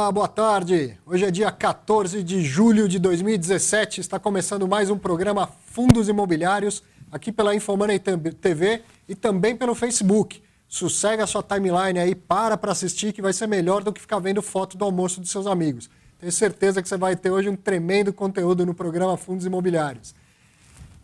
Olá, boa tarde. Hoje é dia 14 de julho de 2017. Está começando mais um programa Fundos Imobiliários aqui pela Infomoney TV e também pelo Facebook. Sossega a sua timeline aí, para assistir, que vai ser melhor do que ficar vendo foto do almoço dos seus amigos. Tenho certeza que você vai ter hoje um tremendo conteúdo no programa Fundos Imobiliários.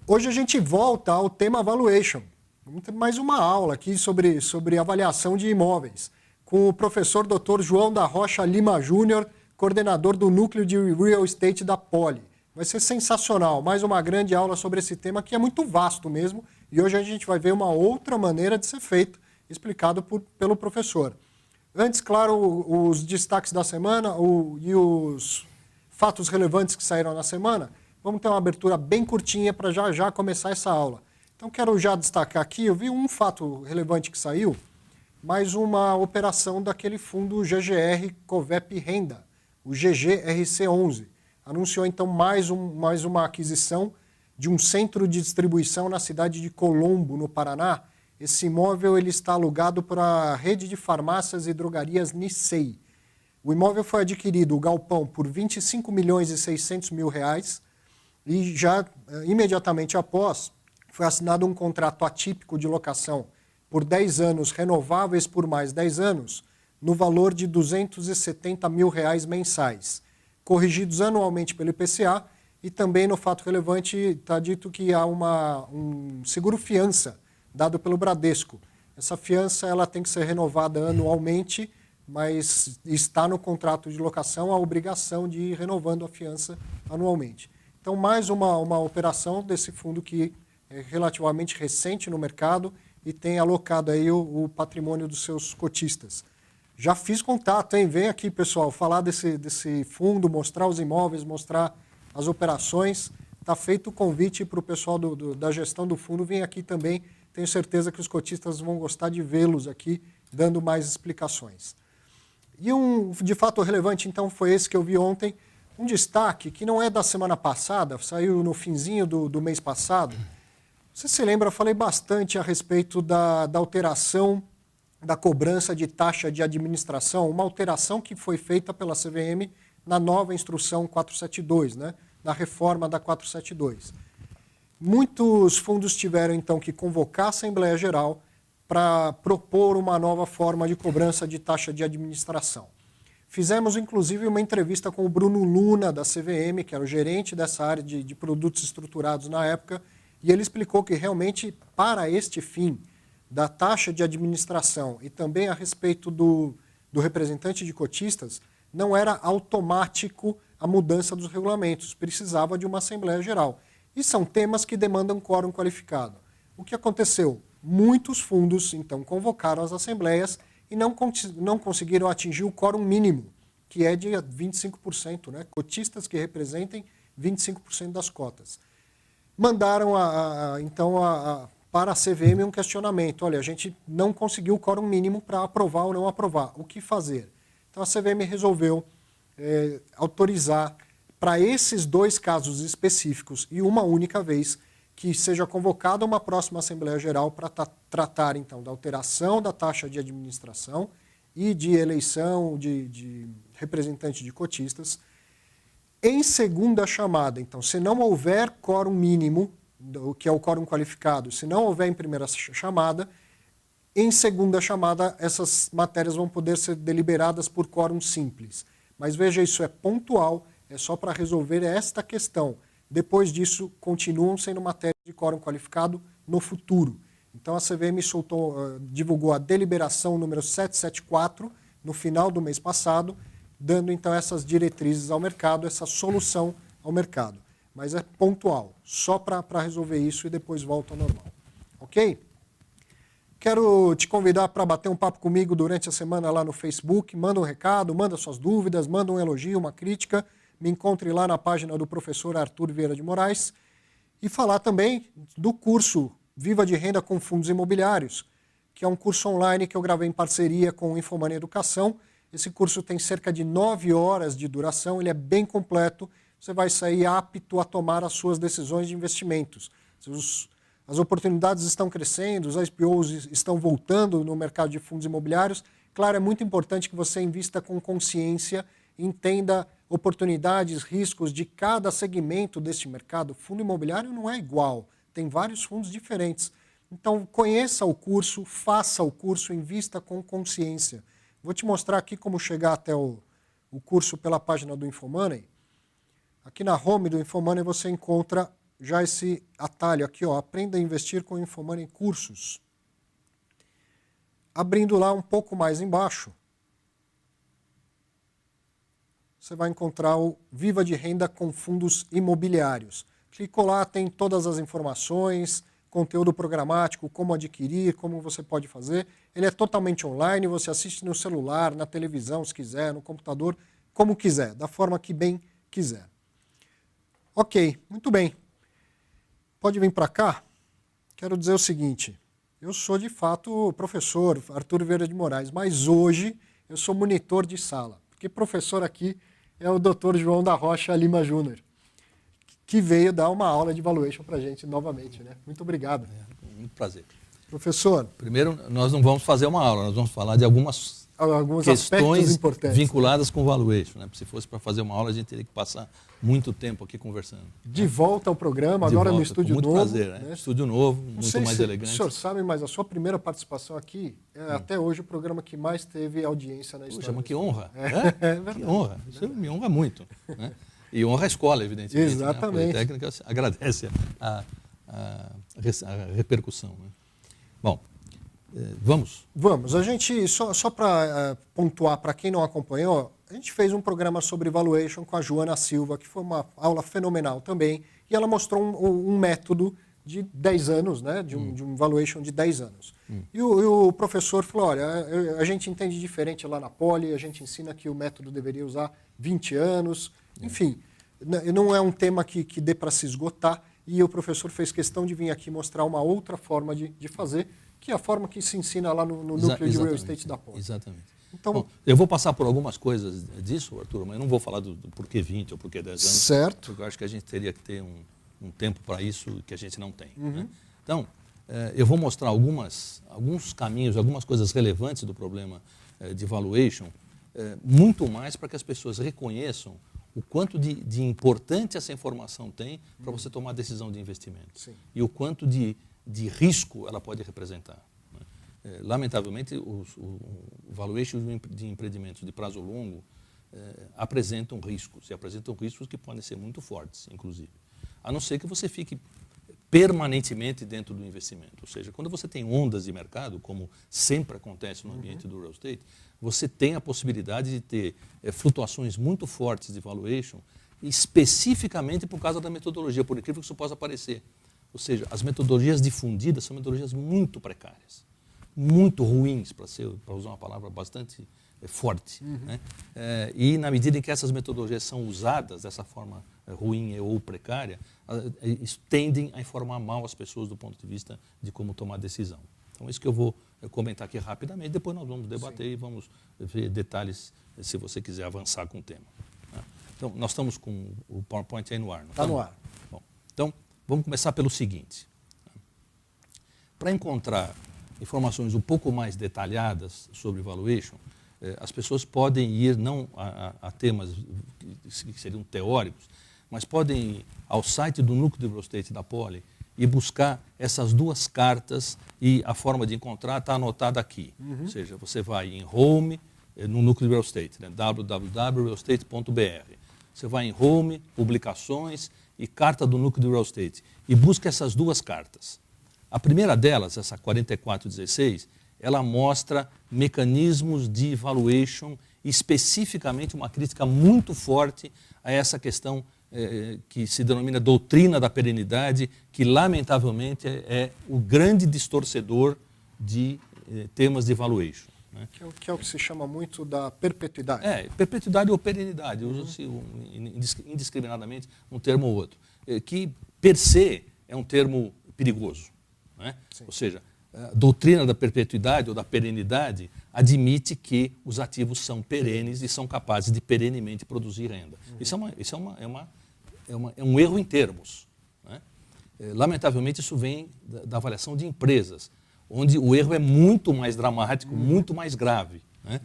Hoje a gente volta ao tema Valuation. Vamos ter mais uma aula aqui sobre avaliação de imóveis, com o professor Dr. João da Rocha Lima Júnior, coordenador do Núcleo de Real Estate da Poli. Vai ser sensacional, mais uma grande aula sobre esse tema que é muito vasto mesmo, e hoje a gente vai ver uma outra maneira de ser feito, explicado pelo professor. Antes, claro, os destaques da semana e os fatos relevantes que saíram na semana. Vamos ter uma abertura bem curtinha para já começar essa aula. Então, quero já destacar aqui, eu vi um fato relevante que saiu, mais uma operação daquele fundo GGR Covep Renda, o GGRC11. Anunciou, então, mais uma aquisição de um centro de distribuição na cidade de Colombo, no Paraná. Esse imóvel ele está alugado para a rede de farmácias e drogarias Nissei. O imóvel foi adquirido, o galpão, por R$25.600.000 e já imediatamente após foi assinado um contrato atípico de locação por 10 anos, renováveis por mais 10 anos, no valor de R$270.000 mensais, corrigidos anualmente pelo IPCA, e também no fato relevante está dito que há um seguro-fiança dado pelo Bradesco. Essa fiança ela tem que ser renovada anualmente, mas está no contrato de locação a obrigação de ir renovando a fiança anualmente. Então, mais uma operação desse fundo que é relativamente recente no mercado e tem alocado aí o patrimônio dos seus cotistas. Já fiz contato, hein? Vem aqui, pessoal, falar desse fundo, mostrar os imóveis, mostrar as operações. Está feito o convite para o pessoal da gestão do fundo vir aqui também. Tenho certeza que os cotistas vão gostar de vê-los aqui, dando mais explicações. E de fato relevante, então, foi esse que eu vi ontem. Um destaque que não é da semana passada, saiu no finzinho do mês passado. Você se lembra, eu falei bastante a respeito da alteração da cobrança de taxa de administração, uma alteração que foi feita pela CVM na nova instrução 472, né, na reforma da 472. Muitos fundos tiveram, então, que convocar a Assembleia Geral para propor uma nova forma de cobrança de taxa de administração. Fizemos, inclusive, uma entrevista com o Bruno Luna, da CVM, que era o gerente dessa área de produtos estruturados na época, e ele explicou que, realmente, para este fim da taxa de administração e também a respeito do representante de cotistas, não era automático a mudança dos regulamentos, precisava de uma Assembleia Geral. E são temas que demandam quórum qualificado. O que aconteceu? Muitos fundos, então, convocaram as assembleias e não conseguiram atingir o quórum mínimo, que é de 25%, né? Cotistas que representem 25% das cotas. Mandaram, para a CVM um questionamento. Olha, a gente não conseguiu o quórum mínimo para aprovar ou não aprovar. O que fazer? Então, a CVM resolveu autorizar para esses dois casos específicos e uma única vez que seja convocada uma próxima Assembleia Geral para tratar, então, da alteração da taxa de administração e de eleição de representante de cotistas. Em segunda chamada, então, se não houver quórum mínimo, que é o quórum qualificado, se não houver em primeira chamada, em segunda chamada essas matérias vão poder ser deliberadas por quórum simples. Mas veja, isso é pontual, é só para resolver esta questão. Depois disso, continuam sendo matéria de quórum qualificado no futuro. Então, a CVM divulgou a deliberação número 774 no final do mês passado, dando, então, essas diretrizes ao mercado, essa solução ao mercado. Mas é pontual, só para resolver isso e depois volta ao normal. Ok? Quero te convidar para bater um papo comigo durante a semana lá no Facebook. Manda um recado, manda suas dúvidas, manda um elogio, uma crítica. Me encontre lá na página do professor Arthur Vieira de Moraes. E falar também do curso Viva de Renda com Fundos Imobiliários, que é um curso online que eu gravei em parceria com o Infomoney Educação. Esse curso tem cerca de 9 horas de duração, ele é bem completo. Você vai sair apto a tomar as suas decisões de investimentos. As oportunidades estão crescendo, os IPOs estão voltando no mercado de fundos imobiliários. Claro, é muito importante que você invista com consciência entenda oportunidades, riscos de cada segmento deste mercado. Fundo imobiliário não é igual, tem vários fundos diferentes. Então, conheça o curso, faça o curso, invista com consciência. Vou te mostrar aqui como chegar até o curso pela página do Infomoney. Aqui na home do Infomoney você encontra já esse atalho aqui, ó, aprenda a investir com o Infomoney Cursos. Abrindo lá um pouco mais embaixo, você vai encontrar o Viva de Renda com Fundos Imobiliários. Clicou lá, tem todas as informações, conteúdo programático, como adquirir, como você pode fazer. Ele é totalmente online, você assiste no celular, na televisão, se quiser, no computador, como quiser, da forma que bem quiser. Ok, muito bem. Pode vir para cá? Quero dizer o seguinte, eu sou de fato o professor Arthur Vieira de Moraes, mas hoje eu sou monitor de sala, porque professor aqui é o Dr. João da Rocha Lima Júnior, que veio dar uma aula de valuation para a gente novamente, né? Muito obrigado. Muito prazer. Professor. Primeiro, nós não vamos fazer uma aula, nós vamos falar de alguns questões vinculadas com valuation, né? Se fosse para fazer uma aula, a gente teria que passar muito tempo aqui conversando. De volta ao programa, agora no estúdio novo. Muito prazer, né? Estúdio novo, muito mais elegante. O senhor sabe, mas a sua primeira participação aqui é até hoje o programa que mais teve audiência na história. Puxa, mas que honra. É verdade. Que honra. Isso me honra muito. Né? E honra a escola, evidentemente. Exatamente. Né? A Politécnica agradece a repercussão. Né? Bom, vamos? Vamos. A gente, só para pontuar, para quem não acompanhou, a gente fez um programa sobre valuation com a Joana Silva, que foi uma aula fenomenal também, e ela mostrou um método de 10 anos, né, de um valuation de 10 anos. E o professor falou, olha, a gente entende diferente lá na Poli, a gente ensina que o método deveria usar 20 anos, enfim, não é um tema que dê para se esgotar, e o professor fez questão de vir aqui mostrar uma outra forma de fazer, que é a forma que se ensina lá no núcleo de real estate da Poli. Exatamente. Então, bom, eu vou passar por algumas coisas disso, Arthur, mas eu não vou falar do porquê 20 ou porquê 10 anos. Certo. Porque eu acho que a gente teria que ter um tempo para isso que a gente não tem. Né? Então, eu vou mostrar alguns caminhos, algumas coisas relevantes do problema de valuation, muito mais para que as pessoas reconheçam o quanto de importante essa informação tem para você tomar a decisão de investimento. Sim. E o quanto de risco ela pode representar. Lamentavelmente, o valuation de empreendimentos de prazo longo apresentam riscos, e apresentam riscos que podem ser muito fortes, inclusive. A não ser que você fique permanentemente dentro do investimento. Ou seja, quando você tem ondas de mercado, como sempre acontece no ambiente do real estate, você tem a possibilidade de ter flutuações muito fortes de valuation, especificamente por causa da metodologia, por incrível que isso possa parecer. Ou seja, as metodologias difundidas são metodologias muito precárias, muito ruins, para usar uma palavra bastante forte. Né? E na medida em que essas metodologias são usadas dessa forma ruim ou precária, tendem a informar mal as pessoas do ponto de vista de como tomar decisão. Então, isso que eu vou comentar aqui rapidamente, depois nós vamos debater e vamos ver detalhes se você quiser avançar com o tema. Né? Então, nós estamos com o PowerPoint aí no ar, não está? Está no ar. Bom, então, vamos começar pelo seguinte. Para encontrar informações um pouco mais detalhadas sobre valuation, as pessoas podem ir não a temas que seriam teóricos, mas podem ir ao site do Núcleo de Real Estate da Poli e buscar essas duas cartas, e a forma de encontrar está anotada aqui. Ou seja, você vai em Home, no Núcleo de Real Estate, né, www.realestate.br. Você vai em Home, Publicações e Carta do Núcleo de Real Estate e busca essas duas cartas. A primeira delas, essa 4416, ela mostra mecanismos de valuation, especificamente uma crítica muito forte a essa questão que se denomina doutrina da perenidade, que lamentavelmente é o grande distorcedor de temas de valuation. Né? Que é o que se chama muito da perpetuidade. Perpetuidade ou perenidade, usa-se indiscriminadamente um termo ou outro, que per se é um termo perigoso. Né? Ou seja, a doutrina da perpetuidade ou da perenidade admite que os ativos são perenes e são capazes de perenemente produzir renda. Isso é um erro em termos. Né? Lamentavelmente, isso vem da avaliação de empresas, onde o erro é muito mais dramático, muito mais grave. Né?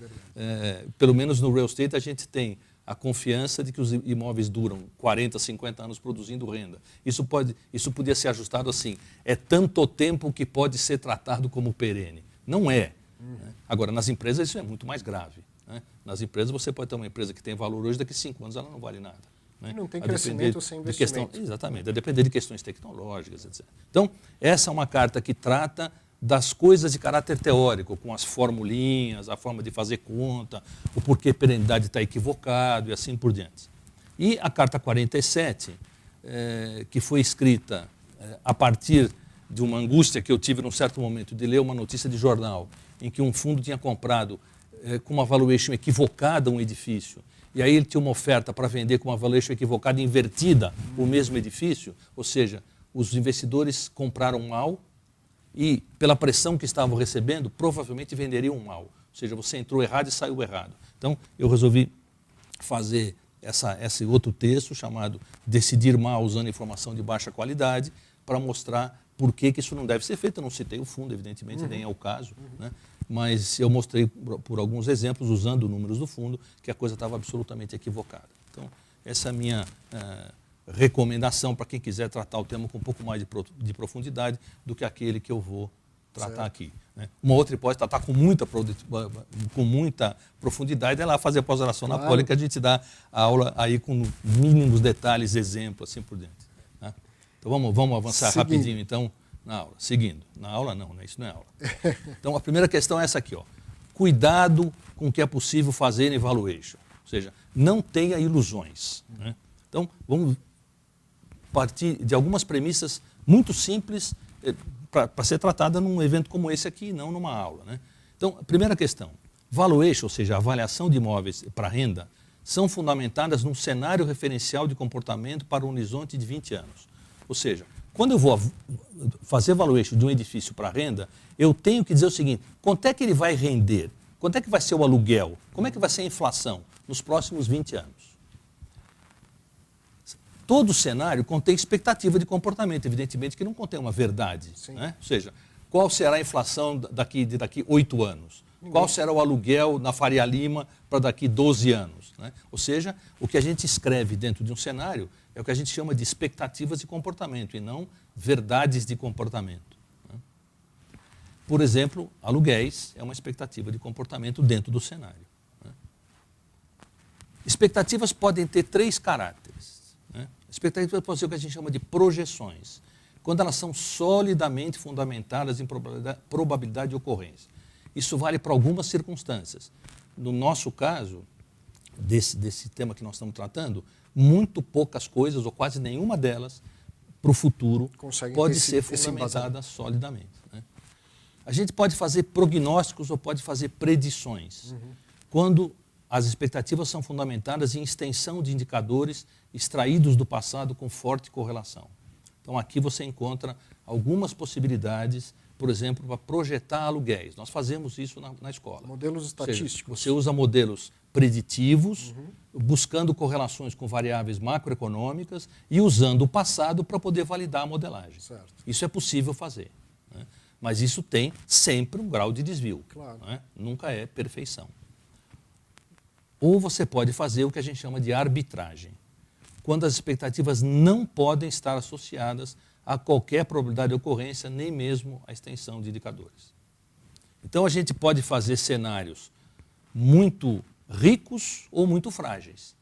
Pelo menos no real estate a gente tem a confiança de que os imóveis duram 40, 50 anos produzindo renda. Isso podia ser ajustado assim, é tanto tempo que pode ser tratado como perene. Não é. Né? Agora, nas empresas isso é muito mais grave. Né? Nas empresas você pode ter uma empresa que tem valor hoje, daqui a 5 anos ela não vale nada. Né? Não tem crescimento sem investimento. Exatamente, a depender de questões tecnológicas, etc. Então, essa é uma carta que trata das coisas de caráter teórico, com as formulinhas, a forma de fazer conta, o porquê a perenidade está equivocado e assim por diante. E a carta 47, que foi escrita a partir de uma angústia que eu tive num certo momento de ler uma notícia de jornal em que um fundo tinha comprado com uma valuation equivocada um edifício, e aí ele tinha uma oferta para vender com uma valuation equivocada invertida o mesmo edifício, ou seja, os investidores compraram mal e, pela pressão que estavam recebendo, provavelmente venderiam mal. Ou seja, você entrou errado e saiu errado. Então, eu resolvi fazer esse outro texto chamado Decidir Mal usando informação de baixa qualidade para mostrar por que isso não deve ser feito. Eu não citei o fundo, evidentemente, nem é o caso, né? Mas eu mostrei por alguns exemplos, usando números do fundo, que a coisa estava absolutamente equivocada. Então, essa é a minha recomendação para quem quiser tratar o tema com um pouco mais de profundidade do que aquele que eu vou tratar aqui. Né? Uma outra hipótese, tratar com muita profundidade, é lá fazer a pós-graduação na Poli, que a gente dá a aula aí com mínimos detalhes, exemplos, assim por diante. Né? Então vamos avançar rapidinho, então, na aula. Seguindo. Na aula não, né? Isso não é aula. Então a primeira questão é essa aqui, ó. Cuidado com o que é possível fazer em valuation. Ou seja, não tenha ilusões. Né? Então, vamos partir de algumas premissas muito simples para ser tratada num evento como esse aqui, não numa aula. Né? Então, a primeira questão, valuation, ou seja, a avaliação de imóveis para renda, são fundamentadas num cenário referencial de comportamento para um horizonte de 20 anos. Ou seja, quando eu vou fazer valuation de um edifício para renda, eu tenho que dizer o seguinte, quanto é que ele vai render? Quanto é que vai ser o aluguel? Como é que vai ser a inflação nos próximos 20 anos? Todo cenário contém expectativa de comportamento, evidentemente que não contém uma verdade. Né? Ou seja, qual será a inflação daqui 8 anos? Qual será o aluguel na Faria Lima para daqui 12 anos? Né? Ou seja, o que a gente escreve dentro de um cenário é o que a gente chama de expectativas de comportamento e não verdades de comportamento. Né? Por exemplo, aluguéis é uma expectativa de comportamento dentro do cenário. Né? Expectativas podem ter 3 caráteres. Expectativas podem ser o que a gente chama de projeções, quando elas são solidamente fundamentadas em probabilidade de ocorrência. Isso vale para algumas circunstâncias. No nosso caso, desse tema que nós estamos tratando, muito poucas coisas, ou quase nenhuma delas, para o futuro, pode ser fundamentada solidamente. Né? A gente pode fazer prognósticos ou pode fazer predições, quando as expectativas são fundamentadas em extensão de indicadores extraídos do passado com forte correlação. Então, aqui você encontra algumas possibilidades, por exemplo, para projetar aluguéis. Nós fazemos isso na escola. Modelos estatísticos. Ou seja, você usa modelos preditivos, buscando correlações com variáveis macroeconômicas e usando o passado para poder validar a modelagem. Certo. Isso é possível fazer. Né? Mas isso tem sempre um grau de desvio. Claro. Né? Nunca é perfeição. Ou você pode fazer o que a gente chama de arbitragem, quando as expectativas não podem estar associadas a qualquer probabilidade de ocorrência, nem mesmo a extensão de indicadores. Então, a gente pode fazer cenários muito ricos ou muito frágeis.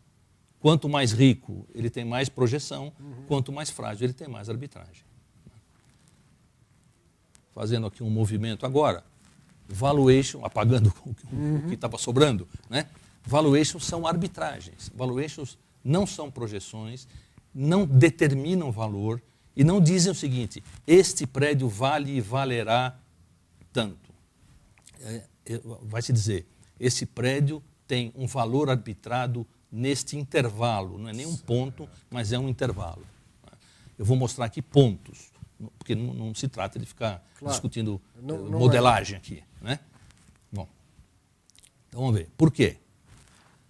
Quanto mais rico, ele tem mais projeção, quanto mais frágil, ele tem mais arbitragem. Fazendo aqui um movimento agora, valuation, apagando o que estava sobrando, né? Valuations são arbitragens. Valuations não são projeções, não determinam valor e não dizem o seguinte, este prédio vale e valerá tanto. Vai se dizer, esse prédio tem um valor arbitrado neste intervalo, não é nem um ponto, mas é um intervalo. Eu vou mostrar aqui pontos, porque não se trata de ficar discutindo modelagem aqui. Né? Bom, então vamos ver. Por quê?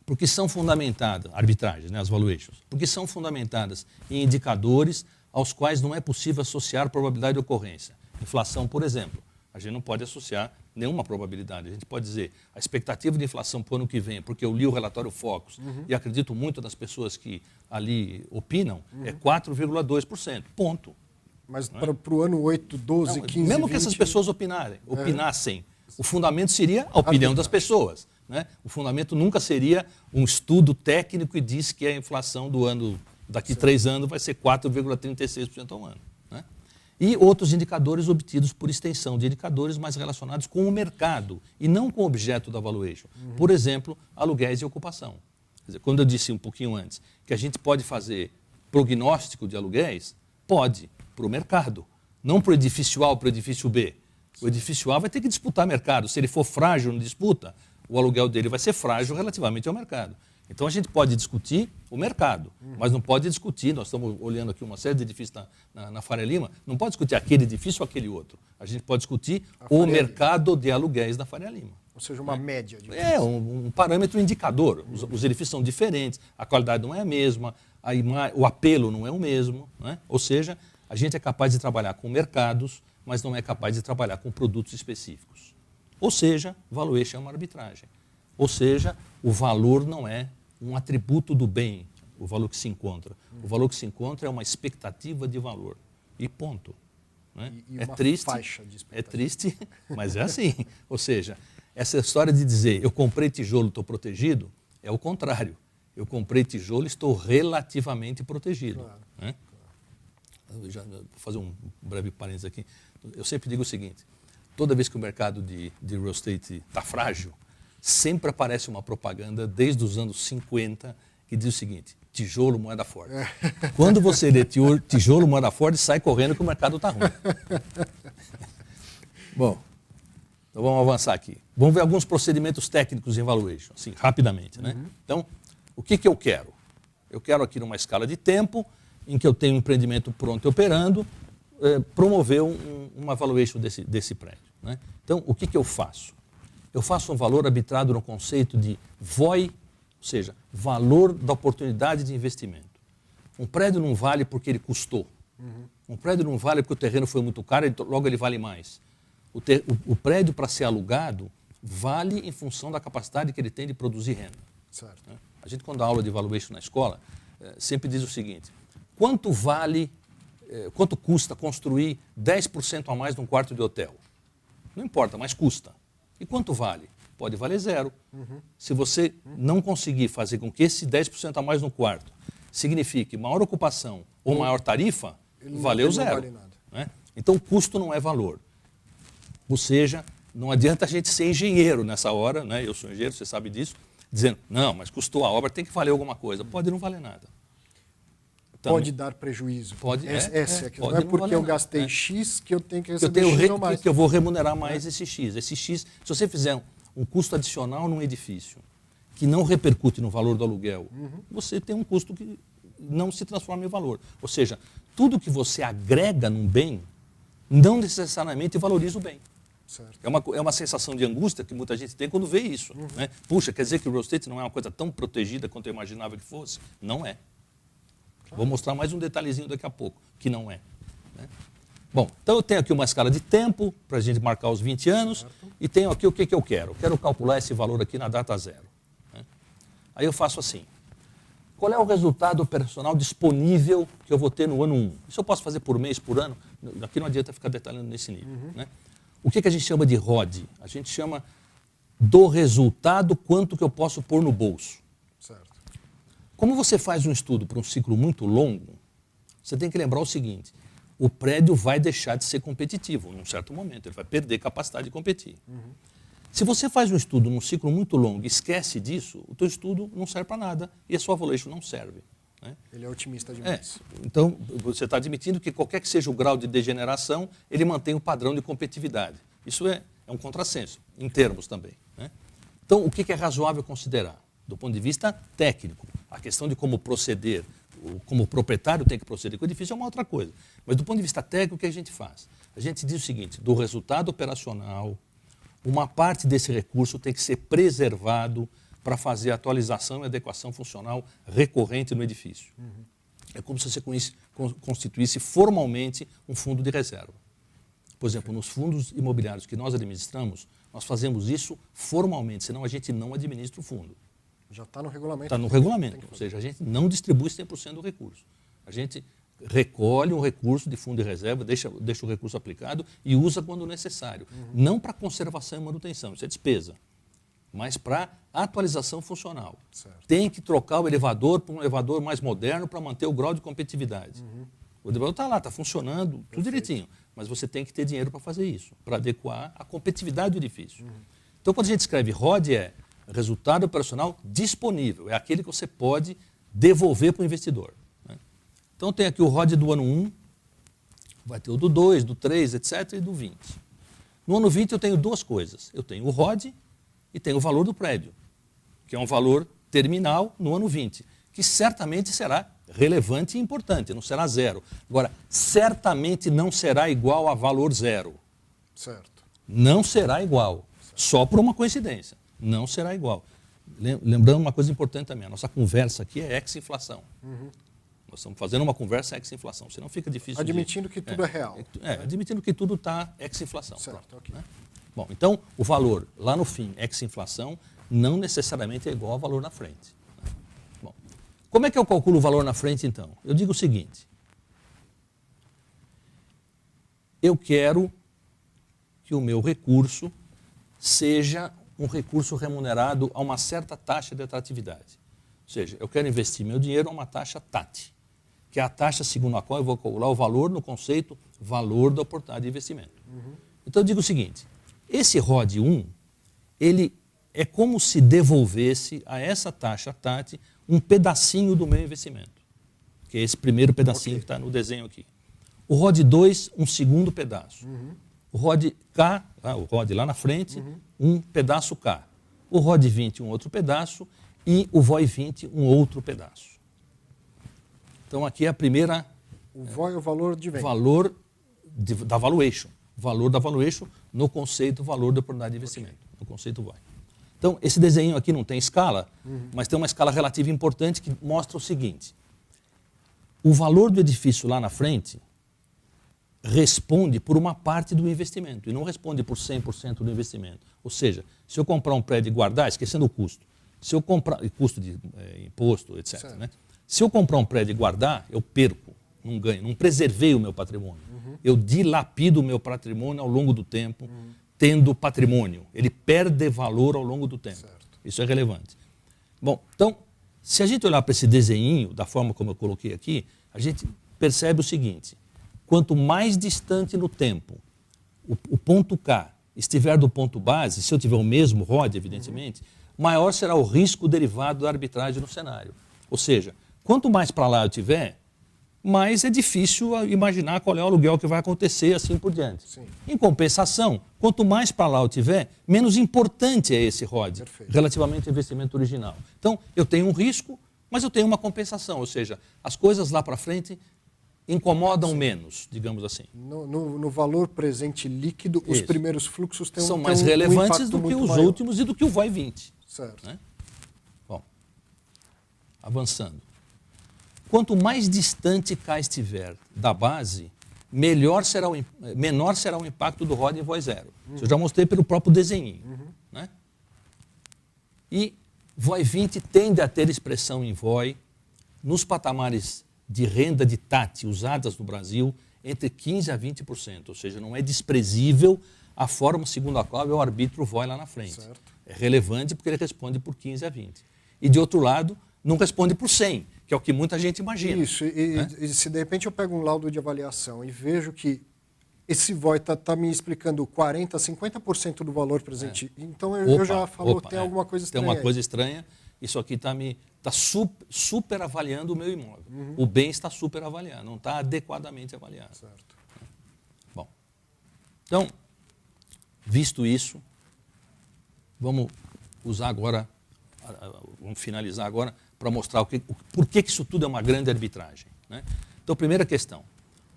Porque são fundamentadas, arbitragens, né, as valuations, porque são fundamentadas em indicadores aos quais não é possível associar probabilidade de ocorrência. Inflação, por exemplo. A gente não pode associar nenhuma probabilidade. A gente pode dizer a expectativa de inflação para o ano que vem, porque eu li o relatório Focus e acredito muito nas pessoas que ali opinam, é 4,2%. Ponto. Mas para o ano 8, 12, 15, mesmo 20... que essas pessoas opinassem, o fundamento seria a opinião das pessoas. Né? O fundamento nunca seria um estudo técnico e diz que a inflação do ano, daqui 3 anos, vai ser 4,36% ao ano. Né? E outros indicadores obtidos por extensão de indicadores mais relacionados com o mercado e não com o objeto da valuation. Por exemplo, aluguéis e ocupação. Quer dizer, quando eu disse um pouquinho antes que a gente pode fazer prognóstico de aluguéis, pode, para o mercado, não para o edifício A ou para o edifício B. O edifício A vai ter que disputar mercado. Se ele for frágil na disputa, o aluguel dele vai ser frágil relativamente ao mercado. Então a gente pode discutir o mercado, mas não pode discutir, nós estamos olhando aqui uma série de edifícios na Faria Lima, não pode discutir aquele edifício ou aquele outro. A gente pode discutir o mercado de aluguéis da Faria Lima. Ou seja, uma média. É, um parâmetro indicador. Os edifícios são diferentes, a qualidade não é a mesma, o apelo não é o mesmo. Né? Ou seja, a gente é capaz de trabalhar com mercados, mas não é capaz de trabalhar com produtos específicos. Ou seja, valuation é uma arbitragem. Ou seja, o valor não é um atributo do bem, o valor que se encontra. O valor que se encontra é uma expectativa de valor. E ponto. Né? E é uma triste, faixa de expectativa. é triste, mas é assim. Ou seja, essa história de dizer eu comprei tijolo, estou protegido, é o contrário. Eu comprei tijolo, estou relativamente protegido. Claro. Né? Vou fazer um breve parênteses aqui. Eu sempre digo o seguinte, toda vez que o mercado de real estate está frágil, sempre aparece uma propaganda desde os anos 50 que diz o seguinte, tijolo, moeda forte. Quando você lê tijolo, moeda forte, sai correndo que o mercado está ruim. Bom, então vamos avançar aqui. Vamos ver alguns procedimentos técnicos em valuation, assim, rapidamente. Né? Então, o que eu quero? Eu quero aqui numa escala de tempo, em que eu tenho um empreendimento pronto e operando, promover uma valuation desse prédio. Né? Então, o que eu faço? Eu faço um valor arbitrado no conceito de VOI, ou seja, valor da oportunidade de investimento. Um prédio não vale porque ele custou. Um prédio não vale porque o terreno foi muito caro, logo ele vale mais. O prédio, para ser alugado, vale em função da capacidade que ele tem de produzir renda. Certo. Né? A gente, quando dá aula de valuation na escola, sempre diz o seguinte, quanto custa construir 10% a mais num quarto de hotel? Não importa, mas custa. E quanto vale? Pode valer 0. Se você não conseguir fazer com que esse 10% a mais no quarto signifique maior ocupação ou maior tarifa, valeu 0. Não vale nada. Né? Então, o custo não é valor. Ou seja, não adianta a gente ser engenheiro nessa hora, né? Eu sou engenheiro, você sabe disso, dizendo, não, mas custou a obra, tem que valer alguma coisa. Pode não valer nada. Pode dar prejuízo. Pode, Não é porque eu gastei X que eu tenho que receber X ou mais. Que eu vou remunerar mais esse X. Esse X, se você fizer um custo adicional num edifício que não repercute no valor do aluguel, você tem um custo que não se transforma em valor. Ou seja, tudo que você agrega num bem não necessariamente valoriza o bem. Certo. É uma sensação de angústia que muita gente tem quando vê isso. Né? Puxa, quer dizer que o real estate não é uma coisa tão protegida quanto eu imaginava que fosse? Não é. Vou mostrar mais um detalhezinho daqui a pouco, que não é. Né? Bom, então eu tenho aqui uma escala de tempo, para a gente marcar os 20 anos, certo. E tenho aqui o que eu quero. Eu quero calcular esse valor aqui na data 0. Né? Aí eu faço assim. Qual é o resultado operacional disponível que eu vou ter no ano 1? Isso eu posso fazer por mês, por ano? Aqui não adianta ficar detalhando nesse nível. Né? O que a gente chama de ROD? A gente chama do resultado quanto que eu posso pôr no bolso. Certo. Como você faz um estudo para um ciclo muito longo, você tem que lembrar o seguinte, o prédio vai deixar de ser competitivo num certo momento, ele vai perder capacidade de competir. Se você faz um estudo num ciclo muito longo e esquece disso, o teu estudo não serve para nada e a sua valuation não serve. Né? Ele é otimista demais. Então, você está admitindo que qualquer que seja o grau de degeneração, ele mantém o padrão de competitividade. Isso é um contrassenso, em termos também. Né? Então, o que é razoável considerar? Do ponto de vista técnico, a questão de como proceder, como o proprietário tem que proceder com o edifício é uma outra coisa. Mas do ponto de vista técnico, o que a gente faz? A gente diz o seguinte, do resultado operacional, uma parte desse recurso tem que ser preservado para fazer a atualização e adequação funcional recorrente no edifício. É como se você constituísse formalmente um fundo de reserva. Por exemplo, nos fundos imobiliários que nós administramos, nós fazemos isso formalmente, senão a gente não administra o fundo. Já está no regulamento. Está no regulamento, ou seja, a gente não distribui 100% do recurso. A gente recolhe um recurso de fundo de reserva, deixa o recurso aplicado e usa quando necessário. Não para conservação e manutenção, isso é despesa, mas para atualização funcional. Certo. Tem que trocar o elevador para um elevador mais moderno para manter o grau de competitividade. O elevador está lá, está funcionando, tudo direitinho, mas você tem que ter dinheiro para fazer isso, para adequar a competitividade do edifício. Então, quando a gente escreve ROD, é resultado operacional disponível, é aquele que você pode devolver para o investidor. Então, tem aqui o ROD do ano 1, vai ter o do 2, do 3, etc., e do 20. No ano 20, eu tenho duas coisas. Eu tenho o ROD e tenho o valor do prédio, que é um valor terminal no ano 20, que certamente será relevante e importante, não será zero. Agora, certamente não será igual a valor zero. Certo. Não será igual, só por uma coincidência. Não será igual. Lembrando uma coisa importante também, a nossa conversa aqui é ex-inflação. Nós estamos fazendo uma conversa ex-inflação, senão fica difícil. Admitindo que tudo é real. Admitindo que tudo está ex-inflação. Certo, ok. Bom, então, o valor lá no fim, ex-inflação, não necessariamente é igual ao valor na frente. Bom, como é que eu calculo o valor na frente, então? Eu digo o seguinte. Eu quero que o meu recurso seja um recurso remunerado a uma certa taxa de atratividade. Ou seja, eu quero investir meu dinheiro a uma taxa TAT, que é a taxa segundo a qual eu vou calcular o valor no conceito valor da oportunidade de investimento. Então, eu digo o seguinte, esse ROD 1, ele é como se devolvesse a essa taxa TAT um pedacinho do meu investimento, que é esse primeiro pedacinho que está no desenho aqui. O ROD 2, um segundo pedaço. O ROD K, o ROD lá na frente, um pedaço K. O ROD 20, um outro pedaço, e o VOI 20, um outro pedaço. Então, aqui é a primeira... O VOI é o valor de venda. Valor da valuation. Valor da valuation no conceito valor da oportunidade de investimento, no conceito VOI. Então, esse desenho aqui não tem escala, mas tem uma escala relativa importante que mostra o seguinte. O valor do edifício lá na frente responde por uma parte do investimento e não responde por 100% do investimento. Ou seja, se eu comprar um prédio e guardar, esquecendo o custo, se eu comprar, custo de imposto, etc., né? Se eu comprar um prédio e guardar, eu perco, não ganho, não preservei o meu patrimônio. Eu dilapido o meu patrimônio ao longo do tempo, tendo patrimônio. Ele perde valor ao longo do tempo. Certo. Isso é relevante. Bom, então, se a gente olhar para esse desenho, da forma como eu coloquei aqui, a gente percebe o seguinte, quanto mais distante no tempo o ponto K estiver do ponto base, se eu tiver o mesmo ROD, evidentemente, maior será o risco derivado da arbitragem no cenário. Ou seja, quanto mais para lá eu tiver, mais é difícil imaginar qual é o aluguel que vai acontecer, assim por diante. Sim. Em compensação, quanto mais para lá eu tiver, menos importante é esse ROD, Perfeito. relativamente ao investimento original. Então, eu tenho um risco, mas eu tenho uma compensação, ou seja, as coisas lá para frente incomodam menos, digamos assim. No valor presente líquido, os Isso. primeiros fluxos São mais relevantes do que os maior. últimos e do que o VOI 20. Certo. Né? Bom, avançando. Quanto mais distante K estiver da base, menor será o impacto do ROD em VOI 0. Isso eu já mostrei pelo próprio desenho. Né? E VOI 20 tende a ter expressão em VOI nos patamares de renda de TAT usadas no Brasil entre 15% a 20%. Ou seja, não é desprezível a forma segundo a qual eu arbitro o VOI lá na frente. Certo. É relevante porque ele responde por 15% a 20%. E, de outro lado, não responde por 100%, que é o que muita gente imagina. Isso, e se de repente eu pego um laudo de avaliação e vejo que esse VOI está me explicando 40%, 50% do valor presente, então eu já falo que tem alguma coisa estranha. Tem uma coisa estranha, isso aqui está super avaliando o meu imóvel. O bem está super avaliado, não está adequadamente avaliado. Certo. Bom, então, visto isso, vamos usar agora, vamos finalizar agora para mostrar por que isso tudo é uma grande arbitragem. Né? Então, primeira questão,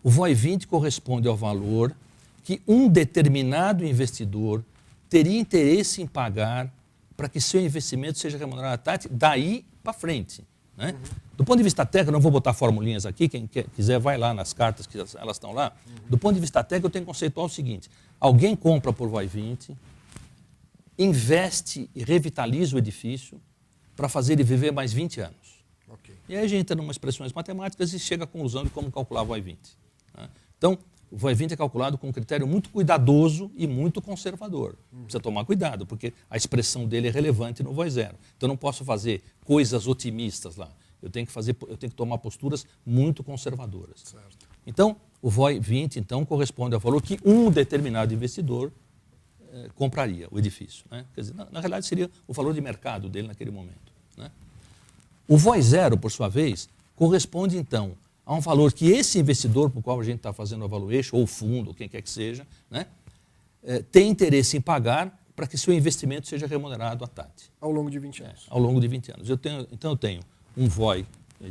o VOI 20 corresponde ao valor que um determinado investidor teria interesse em pagar para que seu investimento seja remunerado à TAT daí para frente. Né? Do ponto de vista técnico, eu não vou botar formulinhas aqui, quem quiser vai lá nas cartas, que elas estão lá. Do ponto de vista técnico, eu tenho que conceituar o seguinte: alguém compra por VOI 20, investe e revitaliza o edifício para fazer ele viver mais 20 anos. Okay. E aí a gente entra em umas expressões matemáticas e chega à conclusão de como calcular VOI 20. Né? Então, o VOI 20 é calculado com um critério muito cuidadoso e muito conservador. Precisa tomar cuidado, porque a expressão dele é relevante no VOI 0. Então, eu não posso fazer coisas otimistas lá. Eu tenho que tomar posturas muito conservadoras. Certo. Então, o VOI 20, então, corresponde ao valor que um determinado investidor compraria o edifício. Né? Quer dizer, na realidade, seria o valor de mercado dele naquele momento. Né? O VOI 0, por sua vez, corresponde, então, a um valor que esse investidor para o qual a gente está fazendo a valuation, ou fundo, ou quem quer que seja, né, tem interesse em pagar para que seu investimento seja remunerado à TAT. Ao longo de 20 anos. Ao longo de 20 anos. Então eu tenho um VOI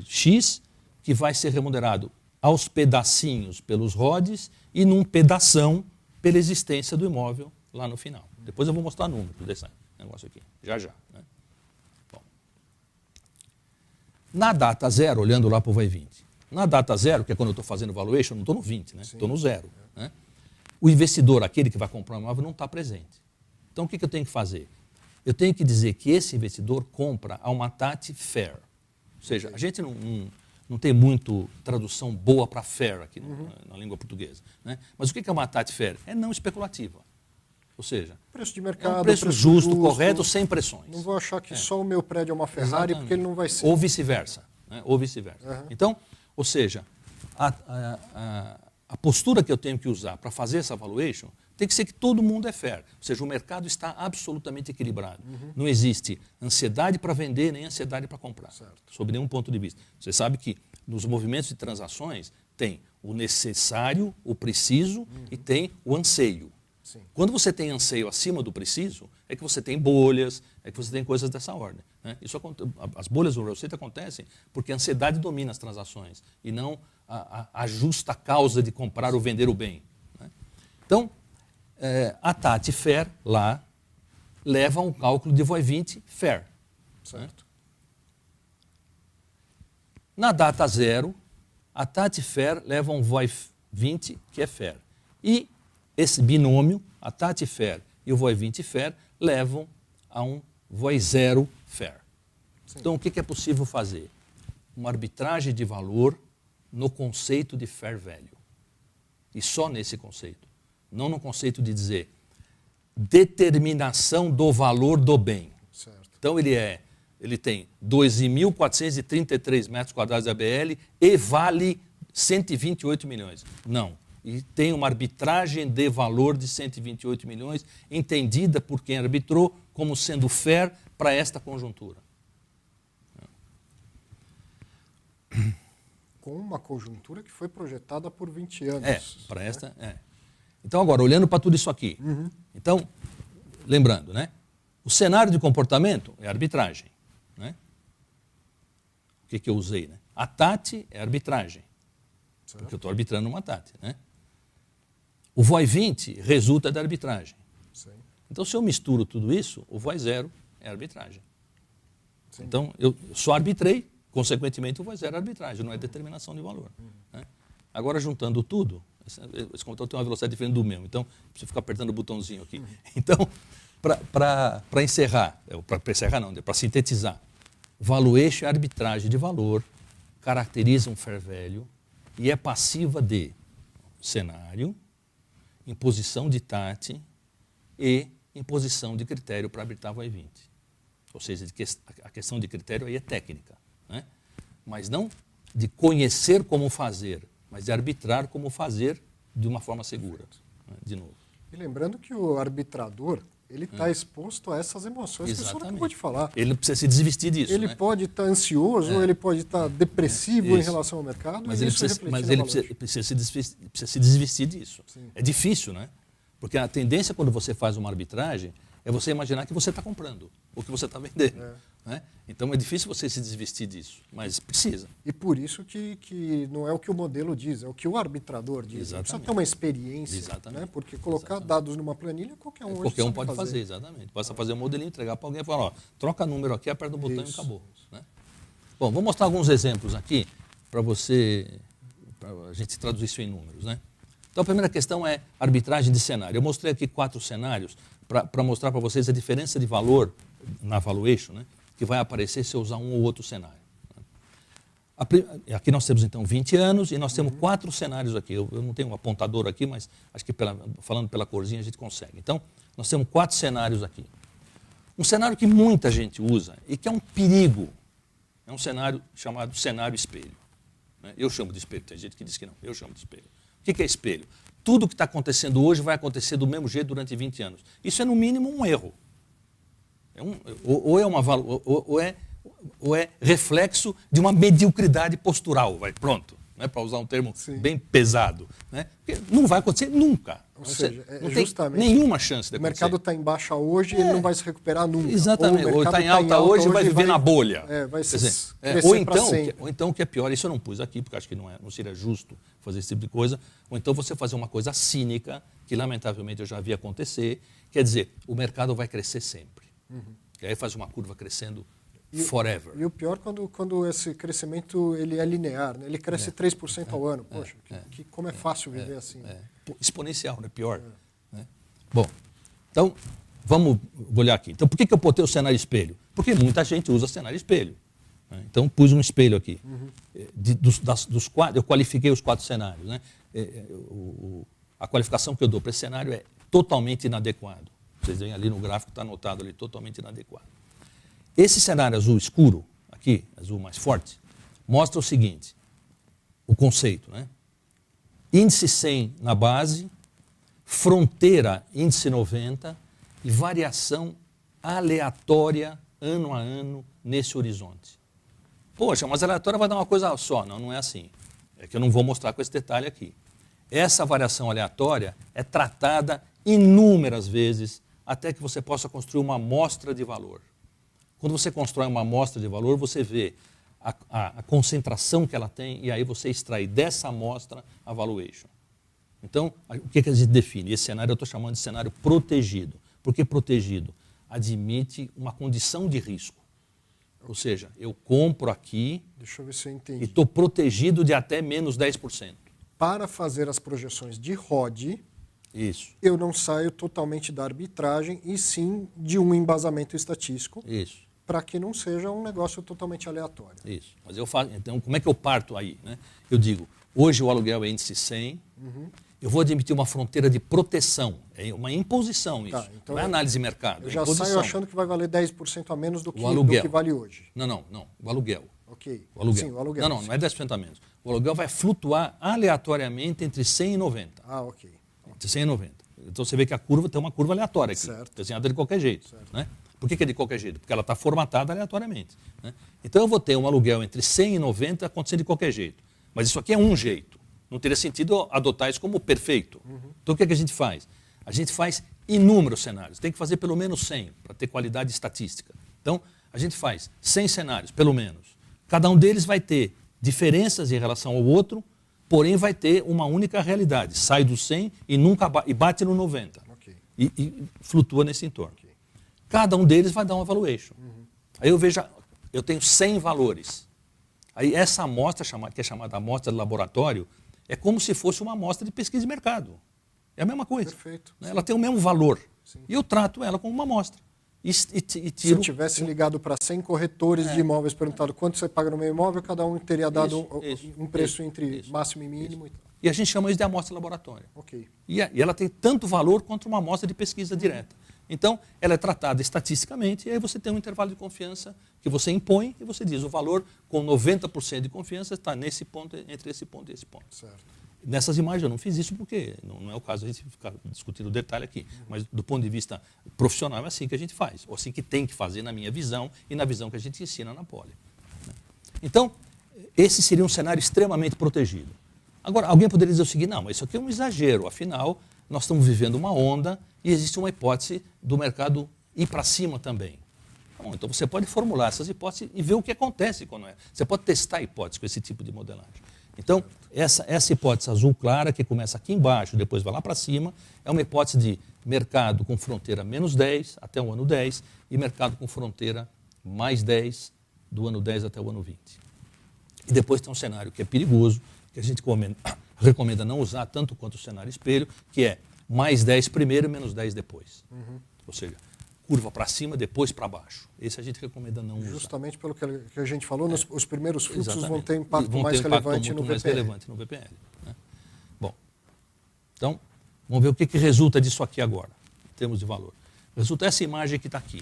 X que vai ser remunerado aos pedacinhos pelos RODs e num pedação pela existência do imóvel lá no final. Depois eu vou mostrar números desse negócio aqui, já. Né? Bom. Na data zero, olhando lá para o VOI 20, na data zero, que é quando eu estou fazendo valuation, eu não estou no 20, né? Estou no 0. Né? O investidor, aquele que vai comprar um imóvel, não está presente. Então, o que eu tenho que fazer? Eu tenho que dizer que esse investidor compra a uma TAT fair. Ou seja, a gente não tem muito tradução boa para fair aqui na língua portuguesa. Né? Mas o que é uma TAT fair? É não especulativa. Ou seja, preço de mercado, é um preço justo, correto, sem pressões. Não vou achar que só o meu prédio é uma Ferrari, exatamente, porque ele não vai ser. Ou vice-versa. Né? Ou vice-versa. Então, ou seja, a postura que eu tenho que usar para fazer essa valuation tem que ser que todo mundo é fair. Ou seja, o mercado está absolutamente equilibrado. Não existe ansiedade para vender nem ansiedade para comprar, sob nenhum ponto de vista. Você sabe que nos movimentos de transações tem o necessário, o preciso e tem o anseio. Sim. Quando você tem anseio acima do preciso, é que você tem bolhas, é que você tem coisas dessa ordem. Né? As bolhas do real estate acontecem porque a ansiedade domina as transações e não a justa causa de comprar ou vender o bem. Né? Então, a TAT Fair lá leva a um cálculo de VOI 20 Fair. Certo. Né? Na data zero, a TAT Fair leva a um VOI 20 que é Fair. E esse binômio, a TAT Fair e o VOI 20 Fair, levam a um VOI 0 Fair. Sim. Então, o que é possível fazer? Uma arbitragem de valor no conceito de Fair Value. E só nesse conceito. Não no conceito de dizer determinação do valor do bem. Certo. Então, ele tem 12.433 metros quadrados de ABL e vale 128 milhões. Não. E tem uma arbitragem de valor de 128 milhões, entendida por quem arbitrou como sendo fair para esta conjuntura. Com uma conjuntura que foi projetada por 20 anos. Para esta, Então, agora, olhando para tudo isso aqui. Então, lembrando, né? O cenário de comportamento é arbitragem. Né? O que eu usei? Né? A TAT é arbitragem, porque eu estou arbitrando uma TAT. Né? O VOI 20 resulta da arbitragem. Sim. Então, se eu misturo tudo isso, o VOI 0 é arbitragem. Sim. Então, eu só arbitrei, consequentemente, o VOI 0 é arbitragem, não é determinação de valor. Né? Agora, juntando tudo, esse computador tem uma velocidade diferente do meu, então, preciso ficar apertando o botãozinho aqui. Então, para encerrar, para sintetizar, valuation é arbitragem de valor, caracteriza um fair value e é passiva de cenário, imposição de TAT e imposição de critério para arbitrar VOI 20. Ou seja, a questão de critério aí é técnica, né? Mas não de conhecer como fazer, mas de arbitrar como fazer de uma forma segura. Né? De novo. E lembrando que o arbitrador, ele está exposto a essas emoções que o senhor acabou de falar. Ele precisa se desvestir disso. Ele pode estar ansioso, ele pode estar depressivo em relação ao mercado. Mas ele precisa se desvestir disso. Sim. É difícil, né? Porque a tendência quando você faz uma arbitragem é você imaginar que você está comprando ou que você está vendendo. Né? Então é difícil você se desvestir disso, mas precisa. E por isso que não é o que o modelo diz, é o que o arbitrador diz. Exatamente. Precisa ter uma experiência, né? Porque colocar dados numa planilha qualquer um pode fazer, exatamente. Basta fazer um modelinho, entregar para alguém e falar, ó, troca número aqui, aperta o botão e acabou. Né? Bom, vou mostrar alguns exemplos aqui para a gente traduzir isso em números, né? Então, a primeira questão é arbitragem de cenário. Eu mostrei aqui 4 cenários para mostrar para vocês a diferença de valor na valuation, né, que vai aparecer se eu usar um ou outro cenário. Aqui nós temos, então, 20 anos e nós temos 4 cenários aqui. Eu não tenho um apontador aqui, mas acho que falando pela corzinha a gente consegue. Então, nós temos 4 cenários aqui. Um cenário que muita gente usa e que é um perigo é um cenário chamado cenário espelho. Eu chamo de espelho, tem gente que diz que não, eu chamo de espelho. O que é espelho? Tudo que está acontecendo hoje vai acontecer do mesmo jeito durante 20 anos. Isso é, no mínimo, um erro. Ou é reflexo de uma mediocridade postural. Pronto, né, para usar um termo bem pesado. Né? Não vai acontecer nunca. Ou seja, não justamente, tem nenhuma chance de acontecer. O mercado está em baixa hoje e ele não vai se recuperar nunca. Exatamente. Ou está em alta hoje e vai viver na bolha. Vai se ou então, o que é pior, isso eu não pus aqui, porque acho que não seria justo fazer esse tipo de coisa, ou então você fazer uma coisa cínica, que lamentavelmente eu já vi acontecer, quer dizer, o mercado vai crescer sempre. E aí faz uma curva crescendo forever. E o pior quando esse crescimento ele é linear, né? Ele cresce 3% ao ano. Poxa, como é fácil viver assim. Exponencial, né? Pior. Né? Bom, então, vou olhar aqui. Então, por que eu botei o cenário espelho? Porque muita gente usa cenário espelho. Né? Então, pus um espelho aqui. Dos 4, eu qualifiquei os 4 cenários. Né? A qualificação que eu dou para esse cenário é totalmente inadequado. Vocês veem ali no gráfico, está anotado ali, totalmente inadequado. Esse cenário azul escuro, aqui, azul mais forte, mostra o seguinte, o conceito, né? Índice 100 na base, fronteira índice 90 e variação aleatória ano a ano nesse horizonte. Poxa, mas aleatória vai dar uma coisa só. Não, não é assim. É que eu não vou mostrar com esse detalhe aqui. Essa variação aleatória é tratada inúmeras vezes até que você possa construir uma amostra de valor. Quando você constrói uma amostra de valor, você vê a concentração que ela tem e aí você extrai dessa amostra a valuation. Então, o que a gente define? Esse cenário eu estou chamando de cenário protegido. Por que protegido? Admite uma condição de risco. Ou seja, eu compro aqui. Deixa eu ver se eu entendi. E estou protegido de até menos 10%. Para fazer as projeções de ROD, isso, eu não saio totalmente da arbitragem e sim de um embasamento estatístico. Isso. Para que não seja um negócio totalmente aleatório. Isso. Mas eu faço, então, como é que eu parto aí? Né? Eu digo, hoje o aluguel é índice 100, eu vou admitir uma fronteira de proteção. É uma imposição isso. Então não é análise de mercado. Eu já saio achando que vai valer 10% a menos do que vale hoje. Não. O aluguel. Ok. O aluguel. Sim, o aluguel. Não é 10% a menos. O aluguel vai flutuar aleatoriamente entre 100 e 90. Ah, ok. Entre 100 e 90. Então você vê que a curva tem uma curva aleatória aqui. Certo. Desenhada de qualquer jeito. Né? Por que é de qualquer jeito? Porque ela está formatada aleatoriamente. Né? Então eu vou ter um aluguel entre 100 e 90 acontecendo de qualquer jeito. Mas isso aqui é um jeito. Não teria sentido adotar isso como perfeito. Então o que a gente faz? A gente faz inúmeros cenários. Tem que fazer pelo menos 100 para ter qualidade estatística. Então a gente faz 100 cenários, pelo menos. Cada um deles vai ter diferenças em relação ao outro, porém vai ter uma única realidade. Sai do 100 e bate no 90. Okay. E flutua nesse entorno. Okay. Cada um deles vai dar uma valuation. Aí eu vejo, eu tenho 100 valores. Aí essa amostra, que é chamada amostra de laboratório, é como se fosse uma amostra de pesquisa de mercado. É a mesma coisa. Perfeito. Né? Ela tem o mesmo valor. Sim. E eu trato ela como uma amostra. Se eu tivesse ligado para 100 corretores de imóveis, perguntado quanto você paga no meu imóvel, cada um teria dado um preço entre máximo e mínimo. E a gente chama isso de amostra de laboratório. Okay. E ela tem tanto valor quanto uma amostra de pesquisa direta. Então, ela é tratada estatisticamente e aí você tem um intervalo de confiança que você impõe e você diz o valor com 90% de confiança está nesse ponto, entre esse ponto e esse ponto. Certo. Nessas imagens eu não fiz isso porque não é o caso a gente ficar discutindo o detalhe aqui. Mas do ponto de vista profissional é assim que a gente faz. Ou assim que tem que fazer na minha visão e na visão que a gente ensina na Poli. Então, esse seria um cenário extremamente protegido. Agora, alguém poderia dizer o seguinte, não, mas isso aqui é um exagero. Afinal, nós estamos vivendo uma onda e existe uma hipótese do mercado ir para cima também. Bom, então você pode formular essas hipóteses e ver o que acontece quando é. Você pode testar hipóteses com esse tipo de modelagem. Então, essa hipótese azul clara, que começa aqui embaixo, depois vai lá para cima, é uma hipótese de mercado com fronteira menos 10 até o ano 10 e mercado com fronteira mais 10 do ano 10 até o ano 20. E depois tem um cenário que é perigoso, que a gente recomenda não usar tanto quanto o cenário espelho, que é mais 10 primeiro e menos 10 depois. Ou seja, curva para cima, depois para baixo. Esse a gente recomenda não usar. Justamente pelo que a gente falou, os primeiros fluxos Exatamente. vão ter impacto Vão mais ter impacto relevante muito no mais VPL. relevante no VPL. Né? Bom, então, vamos ver o que resulta disso aqui agora, em termos de valor. Resulta essa imagem que está aqui,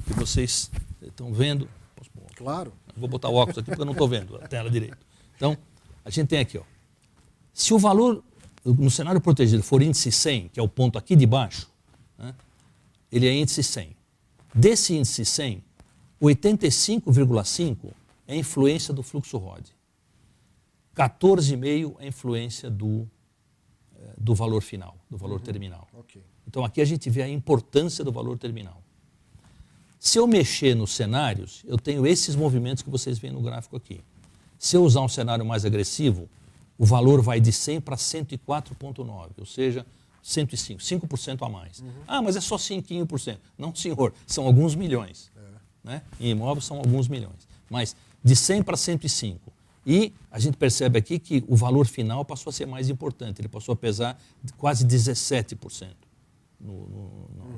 que vocês estão vendo. Posso pôr óculos? Claro. Vou botar o óculos aqui porque eu não estou vendo a tela direito. Então, a gente tem aqui, ó, se o valor no cenário protegido for índice 100, que é o ponto aqui de baixo, né, ele é índice 100. Desse índice 100, 85,5 é influência do fluxo ROD. 14,5 é influência do valor final, do valor terminal. Okay. Então aqui a gente vê a importância do valor terminal. Se eu mexer nos cenários, eu tenho esses movimentos que vocês veem no gráfico aqui. Se eu usar um cenário mais agressivo, o valor vai de 100 para 104,9, ou seja, 105, 5% a mais. Ah, mas é só 5%. Não, senhor, são alguns milhões. Né? Em imóveis são alguns milhões. Mas de 100 para 105. E a gente percebe aqui que o valor final passou a ser mais importante. Ele passou a pesar quase 17%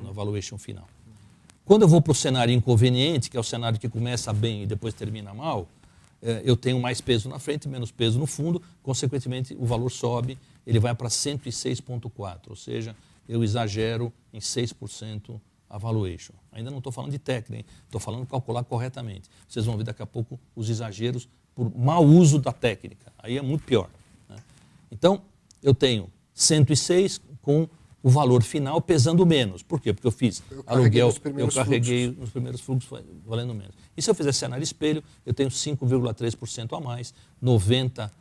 na valuation final. Quando eu vou para o cenário inconveniente, que é o cenário que começa bem e depois termina mal, eu tenho mais peso na frente, menos peso no fundo, consequentemente o valor sobe, ele vai para 106,4, ou seja, eu exagero em 6% a valuation. Ainda não estou falando de técnica, estou falando de calcular corretamente. Vocês vão ver daqui a pouco os exageros por mau uso da técnica, aí é muito pior. Né? Então, eu tenho 106 com o valor final pesando menos. Por quê? Porque eu fiz aluguel, eu carreguei nos primeiros fluxos valendo menos. E se eu fizer cenário espelho, eu tenho 5,3% a mais, 90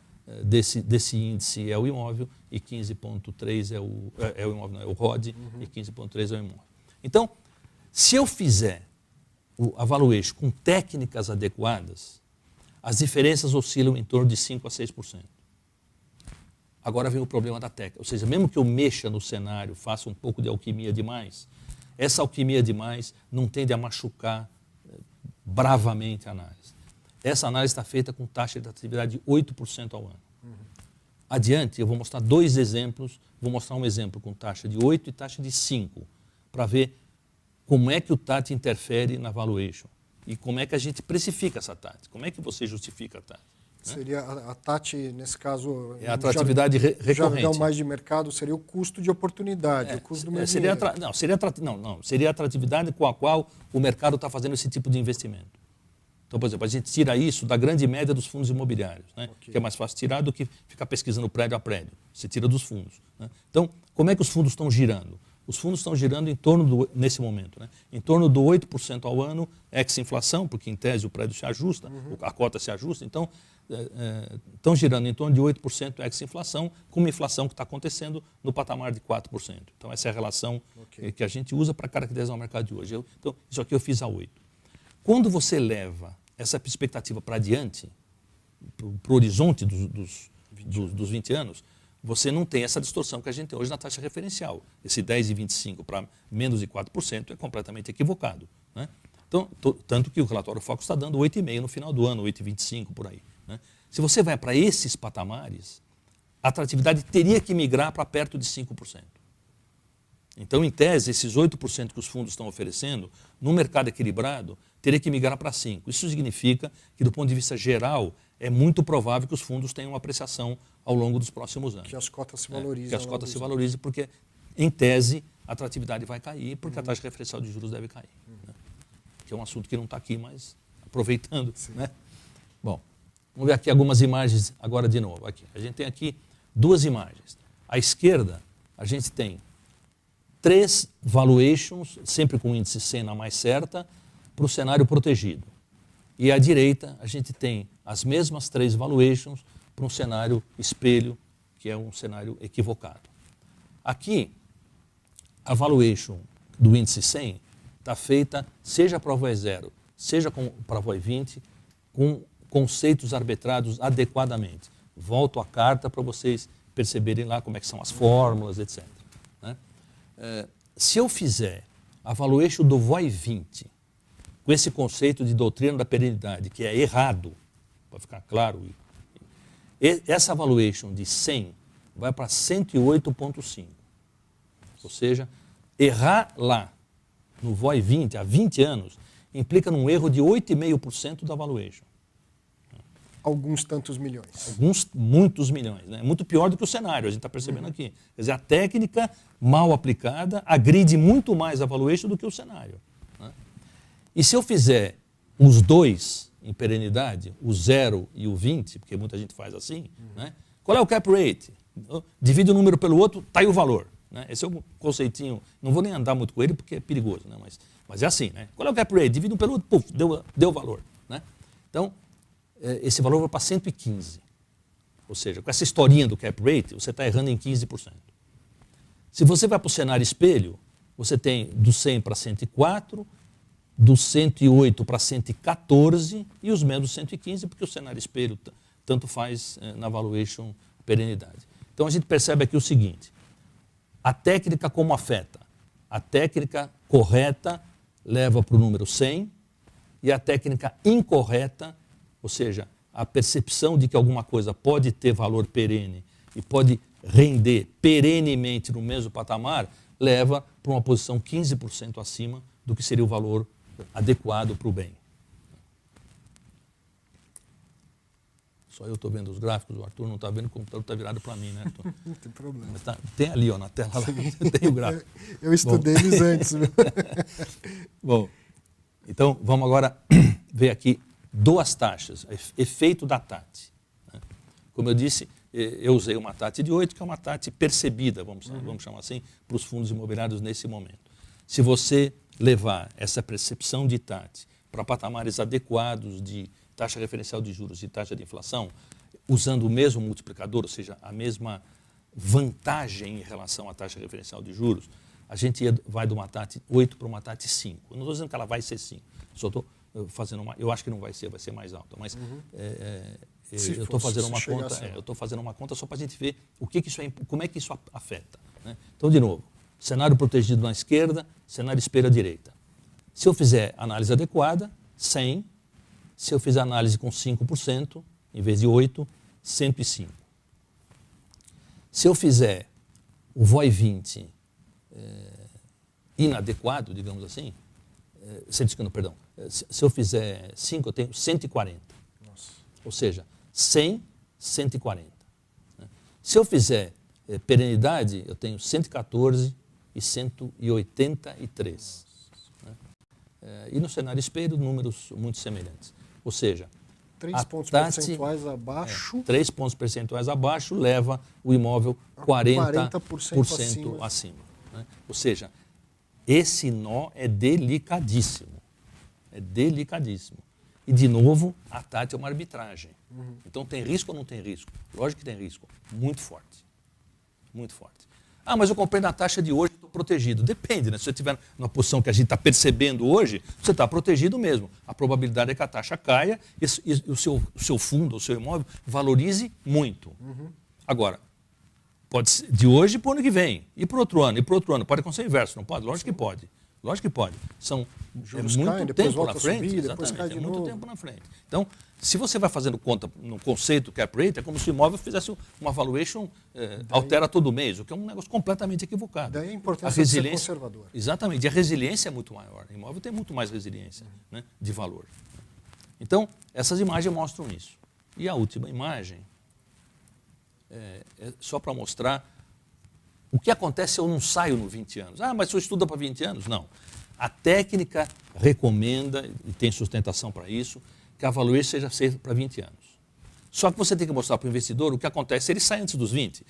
desse índice é o imóvel e 15,3 é o imóvel, não, é o ROD, e 15,3 é o imóvel. Então, se eu fizer a valuation com técnicas adequadas, as diferenças oscilam em torno de 5% a 6%. Agora vem o problema da técnica, ou seja, mesmo que eu mexa no cenário, faça um pouco de alquimia demais, essa alquimia demais não tende a machucar bravamente a análise. Essa análise está feita com taxa de atividade de 8% ao ano. Adiante, eu vou mostrar dois exemplos, vou mostrar um exemplo com taxa de 8 e taxa de 5, para ver como é que o TAT interfere na valuation e como é que a gente precifica essa TAT, como é que você justifica a TAT. Seria a TAT, nesse caso... É a atratividade recorrente. Jargão mais de mercado seria o custo de oportunidade, o custo do meu dinheiro. Seria a atratividade com a qual o mercado está fazendo esse tipo de investimento. Então, por exemplo, a gente tira isso da grande média dos fundos imobiliários, né? Okay. Que é mais fácil tirar do que ficar pesquisando prédio a prédio. Você tira dos fundos. Né? Então, como é que os fundos estão girando? Os fundos estão girando em torno nesse momento, né? Em torno do 8% ao ano, ex-inflação, porque em tese o prédio se ajusta, a cota se ajusta, então estão girando em torno de 8% ex-inflação, com uma inflação que está acontecendo no patamar de 4%. Então essa é a relação que a gente usa para caracterizar o mercado de hoje. Então isso aqui eu fiz a 8. Quando você leva essa expectativa para adiante, para o horizonte dos 20 anos, você não tem essa distorção que a gente tem hoje na taxa referencial. Esse 10,25 para menos de 4% é completamente equivocado. Né? Então, tanto que o relatório Focus está dando 8,5 no final do ano, 8,25 por aí. Né? Se você vai para esses patamares, a atratividade teria que migrar para perto de 5%. Então, em tese, esses 8% que os fundos estão oferecendo, no mercado equilibrado, teria que migrar para 5%. Isso significa que, do ponto de vista geral, é muito provável que os fundos tenham uma apreciação ao longo dos próximos anos. Que as cotas se valorizem. Que as cotas se valorizem, porque, em tese, a atratividade vai cair, porque a taxa referencial de juros deve cair. Né? Que é um assunto que não está aqui, mas aproveitando. Né? Bom, vamos ver aqui algumas imagens agora de novo. Aqui. A gente tem aqui duas imagens. À esquerda, a gente tem 3 valuations, sempre com o índice 100 na mais certa, para o cenário protegido. E à direita, a gente tem as mesmas 3 valuations para um cenário espelho, que é um cenário equivocado. Aqui, a valuation do índice 100 está feita, seja para a VOE 0, seja para a VOE 20, com conceitos arbitrados adequadamente. Volto à carta para vocês perceberem lá como é que são as fórmulas, etc. Né? Se eu fizer a valuation do VOE 20 com esse conceito de doutrina da perenidade, que é errado, para ficar claro, essa valuation de 100 vai para 108,5. Ou seja, errar lá no VOI 20, há 20 anos, implica num erro de 8,5% da valuation. Alguns tantos milhões. Muitos milhões. Né? Muito pior do que o cenário, a gente está percebendo aqui. Quer dizer, a técnica mal aplicada agride muito mais a valuation do que o cenário. Né? E se eu fizer os dois em perenidade, o 0 e o 20, porque muita gente faz assim, né? Qual é o cap rate? Divide um número pelo outro, está aí o valor. Né? Esse é um conceitinho, não vou nem andar muito com ele porque é perigoso, né? Mas é assim, né? Qual é o cap rate? Divide um pelo outro, puf, deu valor. Né? Então, esse valor vai para 115. Ou seja, com essa historinha do cap rate, você está errando em 15%. Se você vai para o cenário espelho, você tem do 100 para 104, do 108 para 114 e os menos 115, porque o cenário espelho tanto faz na valuation perenidade. Então a gente percebe aqui o seguinte, a técnica como afeta? A técnica correta leva para o número 100 e a técnica incorreta, ou seja, a percepção de que alguma coisa pode ter valor perene e pode render perenemente no mesmo patamar, leva para uma posição 15% acima do que seria o valor adequado para o bem. Só eu estou vendo os gráficos, o Arthur não está vendo, o computador está virado para mim, né, Arthur? Não tem problema. Mas tem ali, ó, na tela, lá, tem o gráfico. Eu estudei eles antes. Bom, então vamos agora ver aqui duas taxas, efeito da TAT. Né? Como eu disse, eu usei uma TAT de 8, que é uma TAT percebida, vamos chamar assim, para os fundos imobiliários nesse momento. Se você levar essa percepção de TAT para patamares adequados de taxa referencial de juros e taxa de inflação, usando o mesmo multiplicador, ou seja, a mesma vantagem em relação à taxa referencial de juros, a gente vai de uma TAT 8 para uma TAT 5. Eu não estou dizendo que ela vai ser 5, só estou fazendo uma... Eu acho que não vai ser mais alta, mas eu estou fazendo uma conta, eu estou fazendo uma conta só para a gente ver como é que isso afeta. Né? Então, de novo, cenário protegido na esquerda, cenário espelho à direita. Se eu fizer análise adequada, 100. Se eu fizer análise com 5%, em vez de 8, 105. Se eu fizer o VOI 20 inadequado, digamos assim, 150, perdão, se eu fizer 5, eu tenho 140. Nossa. Ou seja, 100, 140. Né? Se eu fizer perenidade, eu tenho 114 e 183. Né? E no cenário espelho, números muito semelhantes. Ou seja, 3 pontos percentuais abaixo. 3 pontos percentuais abaixo leva o imóvel 40% acima. Né? Ou seja, esse nó é delicadíssimo. É delicadíssimo. E, de novo, a TAT é uma arbitragem. Então, tem risco ou não tem risco? Lógico que tem risco. Muito forte. Muito forte. Ah, mas eu comprei na taxa de hoje, estou protegido. Depende, né? Se você estiver numa posição que a gente está percebendo hoje, você está protegido mesmo. A probabilidade é que a taxa caia e o seu fundo, o seu imóvel, valorize muito. Agora, pode ser de hoje para o ano que vem, e para o outro ano, e para o outro ano. Pode acontecer o inverso, não pode? Lógico que pode. Lógico que pode. Muito tempo na frente. Exatamente, é muito tempo na frente. Então, se você vai fazendo conta no conceito cap rate, é como se o imóvel fizesse uma valuation, altera todo mês, o que é um negócio completamente equivocado. Daí a importância de ser conservador. Exatamente, e a resiliência é muito maior. O imóvel tem muito mais resiliência, né, de valor. Então, essas imagens mostram isso. E a última imagem é só para mostrar o que acontece se eu não saio no 20 anos. Ah, mas se eu estudo para 20 anos? Não. A técnica recomenda, e tem sustentação para isso, que a valuation seja feita para 20 anos. Só que você tem que mostrar para o investidor o que acontece se ele sai antes dos 20.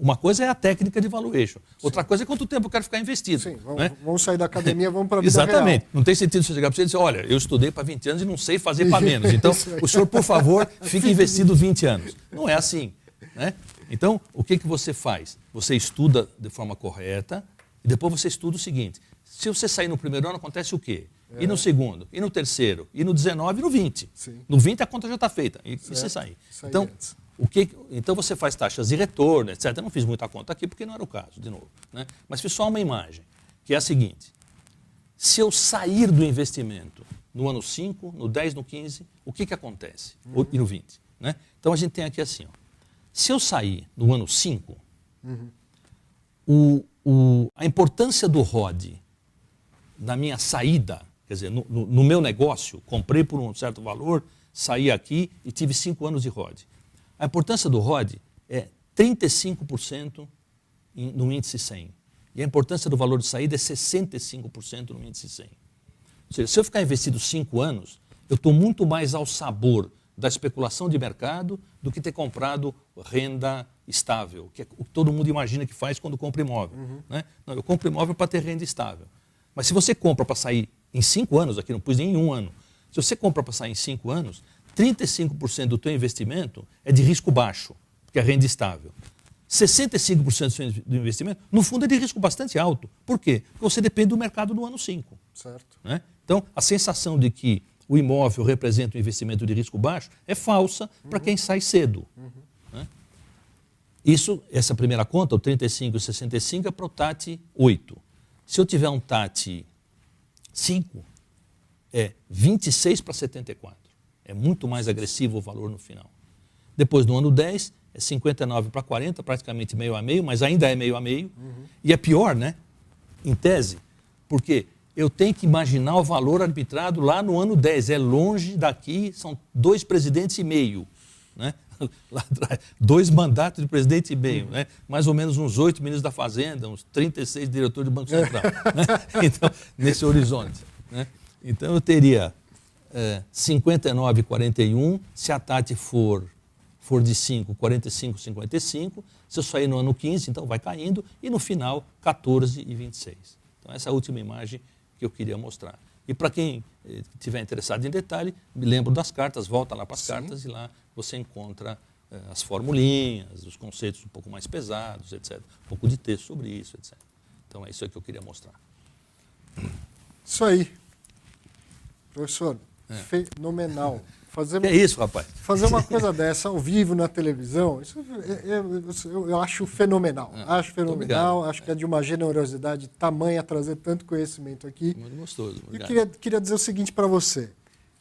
Uma coisa é a técnica de valuation, outra coisa é quanto tempo eu quero ficar investido. Sim, né? Vamos sair da academia, vamos para a vida Exatamente. real. Não tem sentido você chegar para você e dizer, olha, eu estudei para 20 anos e não sei fazer para menos. Então, o senhor, por favor, fique investido 20 anos. Não é assim. Né? Então, o que você faz? Você estuda de forma correta e depois você estuda o seguinte. Se você sair no primeiro ano, acontece o quê? E no segundo, e no terceiro, e no 19, e no 20. Sim. No 20 a conta já está feita, e você sair. Então, então você faz taxas de retorno, etc. Eu não fiz muita conta aqui porque não era o caso, de novo. Né? Mas fiz só uma imagem, que é a seguinte. Se eu sair do investimento no ano 5, no 10, no 15, o que acontece? E no 20. Né? Então a gente tem aqui assim, ó. Se eu sair no ano 5, a importância do ROD na minha saída, quer dizer, no meu negócio, comprei por um certo valor, saí aqui e tive 5 anos de ROD. A importância do ROD é 35% no índice 100. E a importância do valor de saída é 65% no índice 100. Ou seja, se eu ficar investido 5 anos, eu estou muito mais ao sabor da especulação de mercado do que ter comprado renda estável, que é o que todo mundo imagina que faz quando compra imóvel. Né? Não, eu compro imóvel para ter renda estável. Mas se você compra para sair em 5 anos, aqui não pus nem em 1 ano, se você compra para sair em 5 anos, 35% do teu investimento é de risco baixo, porque é renda estável. 65% do investimento, no fundo, é de risco bastante alto. Por quê? Porque você depende do mercado do ano 5. Certo. Né? Então, a sensação de que o imóvel representa um investimento de risco baixo é falsa para quem sai cedo. Né? Essa primeira conta, o 35 e 65, é para o TAT 8. Se eu tiver um TAT 5, é 26 para 74. É muito mais agressivo o valor no final. Depois, no ano 10, é 59 para 40, praticamente meio a meio, mas ainda é meio a meio. E é pior, né? Em tese, porque eu tenho que imaginar o valor arbitrado lá no ano 10. É longe daqui, são 2 presidentes e meio. Né? Lá atrás, 2 mandatos de presidente e meio. Né? Mais ou menos uns 8 ministros da Fazenda, uns 36 diretores do Banco Central. Né? Então, nesse horizonte. Né? Então, eu teria 59,41. Se a TAT for de 5, 45, 55. Se eu sair no ano 15, então vai caindo. E no final, 14,26. Então, essa é a última imagem que eu queria mostrar. E para quem estiver interessado em detalhe, me lembro das cartas, volta lá para as cartas e lá você encontra as formulinhas, os conceitos um pouco mais pesados, etc. Um pouco de texto sobre isso, etc. Então é isso aí que eu queria mostrar. Isso aí. Professor, fenomenal. É isso, rapaz. Fazer uma coisa dessa ao vivo na televisão, isso eu acho fenomenal. Acho fenomenal, acho que é de uma generosidade tamanha trazer tanto conhecimento aqui. Muito gostoso. Obrigado. Eu queria dizer o seguinte para você.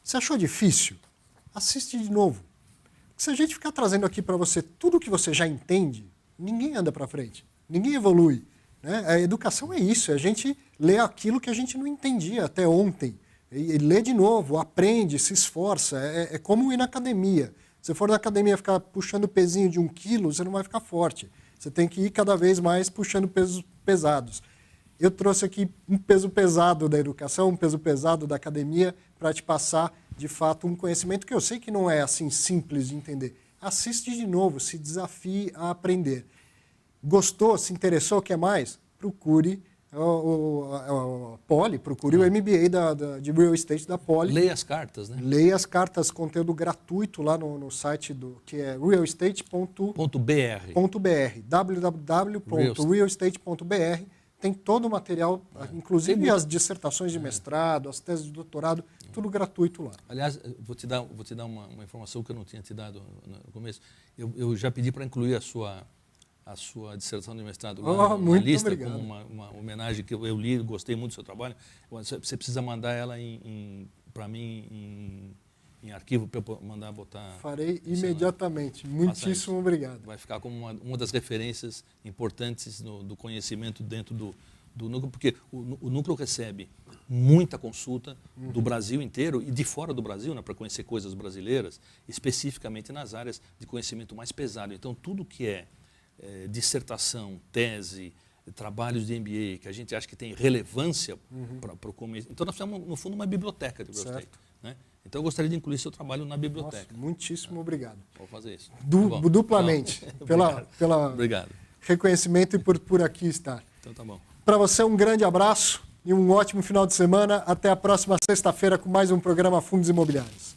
Você achou difícil? Assiste de novo. Se a gente ficar trazendo aqui para você tudo que você já entende, ninguém anda para frente, ninguém evolui. Né? A educação é isso, é a gente ler aquilo que a gente não entendia até ontem. E lê de novo, aprende, se esforça. É como ir na academia. Se você for na academia ficar puxando pezinho de 1 quilo, você não vai ficar forte. Você tem que ir cada vez mais puxando pesos pesados. Eu trouxe aqui um peso pesado da educação, um peso pesado da academia, para te passar, de fato, um conhecimento que eu sei que não é assim simples de entender. Assiste de novo, se desafie a aprender. Gostou, se interessou, quer mais? Procure o Poli, procure o MBA de Real Estate da Poli. Leia as cartas, né? Leia as cartas, conteúdo gratuito lá no site que é realestate.br. www.realestate.br. Tem todo o material, inclusive as dissertações de mestrado, as teses de doutorado, tudo gratuito lá. Aliás, vou te dar uma informação que eu não tinha te dado no começo. Eu já pedi para incluir a sua dissertação de mestrado lá na lista, obrigado. como uma homenagem que eu li, gostei muito do seu trabalho. Você precisa mandar ela para mim em arquivo, para eu mandar botar... Farei imediatamente. Muitíssimo obrigado. Vai ficar como uma das referências importantes do conhecimento dentro do núcleo, porque o núcleo recebe muita consulta do Brasil inteiro e de fora do Brasil, né, para conhecer coisas brasileiras, especificamente nas áreas de conhecimento mais pesado. Então, tudo que é dissertação, tese, trabalhos de MBA, que a gente acha que tem relevância para o começo. Então, nós temos, no fundo, uma biblioteca de real estate. Né? Então, eu gostaria de incluir seu trabalho na biblioteca. Nossa, muitíssimo obrigado. Vou fazer isso. Duplamente. Pela obrigado. Reconhecimento e por aqui estar. Então, tá bom. Para você, um grande abraço e um ótimo final de semana. Até a próxima sexta-feira com mais um programa Fundos Imobiliários.